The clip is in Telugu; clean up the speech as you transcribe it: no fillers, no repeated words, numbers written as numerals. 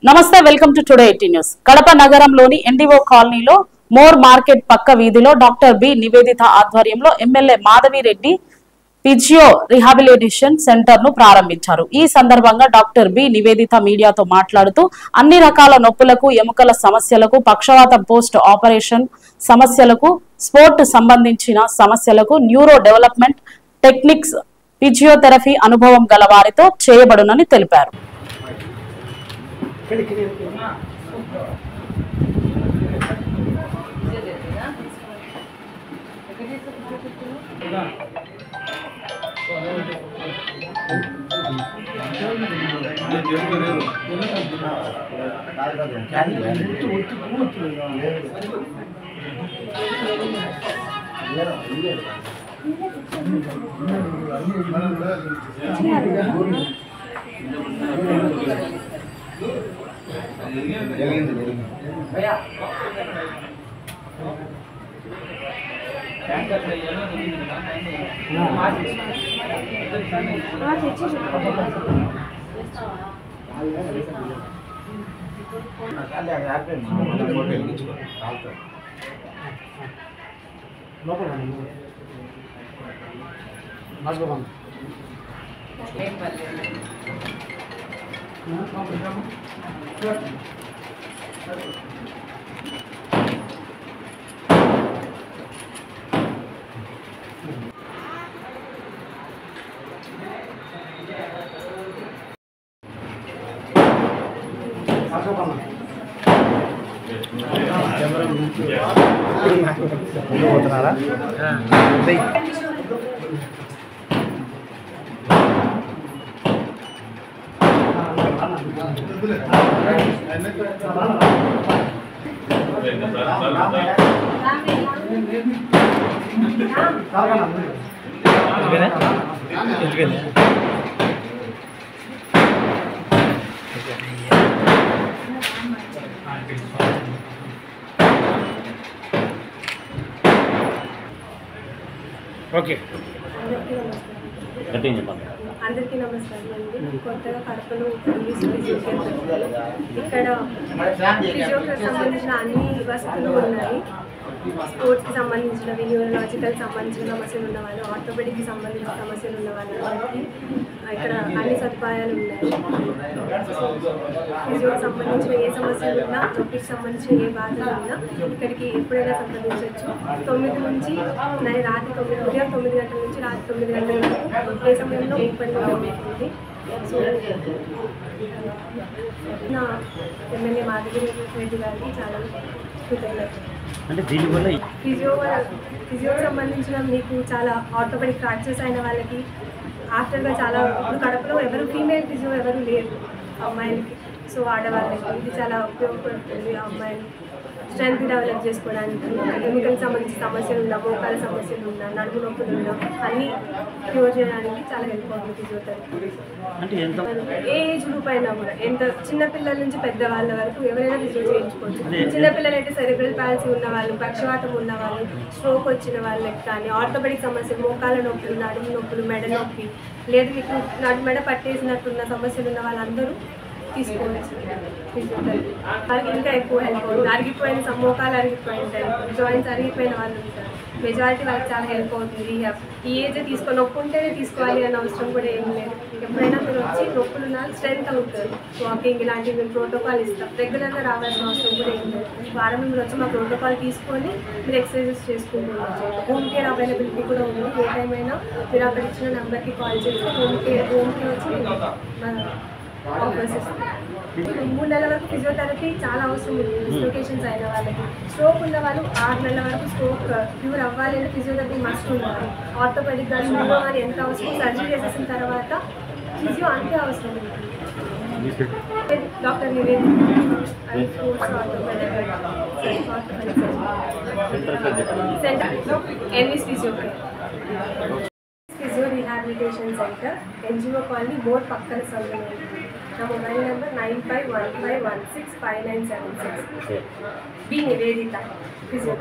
నమస్తే, welcome to today 18 news. Kadapa నగరంలోని ఎన్డీఓ కాలనీలో మోర్ మార్కెట్ పక్క వీధిలో డాక్టర్ బి నివేదిత ఆధ్వర్యంలో MLA Madhavi Reddy physio rehabilitation centre ను ప్రారంభించారు. ఈ సందర్భంగా డాక్టర్ బి నివేదిత మీడియాతో మాట్లాడుతూ అన్ని రకాల నొప్పులకు, ఎముకల సమస్యలకు, పక్షవాతం, పోస్ట్ ఆపరేషన్ సమస్యలకు, స్పోర్ట్ సంబంధించిన సమస్యలకు న్యూరో డెవలప్మెంట్ టెక్నిక్స్ ఫిజియోథెరపీ అనుభవం గల వారితో చేయబడునని తెలిపారు. అందరికీ నమస్కారం అండి. కొత్తగా కడపలో ఇక్కడ ఫిజియోకి సంబంధించిన అన్ని వసతులు ఉన్నాయి. స్పోర్ట్స్కి సంబంధించినవి, న్యూరలాజికల్ సంబంధించిన సమస్యలు ఉన్న వాళ్ళు, ఆర్థోపెడిక్కి సంబంధించిన సమస్యలు ఉన్న వాళ్ళకి ఇక్కడ అన్ని సదుపాయాలు ఉన్నాయి. ఫిజియోకి సంబంధించిన ఏ సమస్యలు ఉన్నా, నొప్పికి సంబంధించిన ఏ బాధలు ఉన్నా ఇక్కడికి ఎప్పుడైనా సంప్రదించవచ్చు. 9 నుంచి రాత్రి 9, ఉదయం 9 గంటల నుంచి రాత్రి 9 గంటల వరకు ఏ సమయంలో ఓపెన్గా ఉంటుంది. సో నా ఎమ్మెల్యే మాధవిరెడ్డి గారికి చాలా కృతజ్ఞతలు. ఫిజియోకి సంబంధించిన మీకు చాలా ఆర్థోపెడిక్ ఫ్రాక్చర్స్ అయిన వాళ్ళకి ఆఫ్టర్గా చాలా ఇప్పుడు కడపలో ఎవరు ఫీమేల్ ఫిజియో ఎవరు లేరు అమ్మాయిలకి. సో ఆడవాళ్ళకి ఇది చాలా ఉపయోగపడుతుంది. అమ్మాయిలు స్ట్రెంత్ డెవలప్ చేసుకోవడానికి, ఎముకలకు సంబంధించిన సమస్యలు ఉన్నా, మోకాల సమస్యలు ఉన్నా, నడుము నొప్పులు ఉన్నా అన్నీ క్యూర్ చేయడానికి చాలా హెల్ప్ అవుతుంది ఫిజియోథెరపీ. ఏ ఏజ్ గ్రూప్ అయినా కూడా, ఎంత చిన్నపిల్లల నుంచి పెద్దవాళ్ళ వరకు ఎవరైనా ఫిజియో చేయించుకోవచ్చు. చిన్నపిల్లలు అయితే సెరెబ్రల్ పాలసీ ఉన్న వాళ్ళు, పక్షవాతం ఉన్న వాళ్ళు, స్ట్రోక్ వచ్చిన వాళ్ళకి కానీ, ఆర్థోపెడిక్ సమస్యలు, మోకాల నొప్పులు, నడుము నొప్పులు, మెడ నొప్పి, లేదు మీకు మెడ పట్టేసినట్టున్న సమస్యలు ఉన్న వాళ్ళందరూ తీసుకోవచ్చు ఫిజియోథెరపీ. వాళ్ళకి ఇంకా ఎక్కువ హెల్ప్ అవుతుంది. అరిగిపోయిన మోకాలు అరిగిపోయింటాయి, జాయింట్స్ అరిగిపోయిన వాళ్ళు ఉంటారు, మెజారిటీ వాళ్ళకి చాలా హెల్ప్ అవుతుంది. రీహాబ్ ఈ ఏజ్ తీసుకొని నొప్పుంటేనే తీసుకోవాలి అన్న అవసరం కూడా ఏం లేదు. ఎప్పుడైనా మీరు వచ్చి నొప్పులు ఉన్న స్ట్రెంత్ అవుతారు. వాకింగ్ ఇలాంటివి మేము ప్రోటోకాల్ ఇస్తాం. రెగ్యులర్గా రావాల్సిన అవసరం కూడా ఏం లేదు. వారం మీరు వచ్చి మా ప్రోటోకాల్ తీసుకొని మీరు ఎక్సర్సైజెస్ చేసుకుంటున్నారు. హోమ్ కేర్ అవైలబిలిటీ కూడా ఉంది. ఏ టైం అయినా మీరు అక్కడ ఇచ్చిన నెంబర్కి కాల్ చేసి హోమ్కి వచ్చి ఆఫర్స్ ఇస్తాం. 3 నెలల వరకు ఫిజియోథెరపీ చాలా అవసరం ఉంది. డిస్లొకేషన్స్ అయిన వాళ్ళకి, స్ట్రోక్ ఉన్న వాళ్ళు 6 నెలల వరకు స్ట్రోక్ క్యూర్ అవ్వాలి అంటే ఫిజియోథెరపీ మస్ట్ ఉండాలి. ఆర్థోపెడిక్ కానీ న్యూరో కానీ ఎంత అవసరం, సర్జరీ చేసేసిన తర్వాత ఫిజియో అంతే అవసరం ఉంటుంది. డాక్టర్ నివేదిత ఎన్విస్ physio rehabilitation centre, NGO colony, More పక్కన సందులో. నా mobile number 9515165976. B Nivedita physio.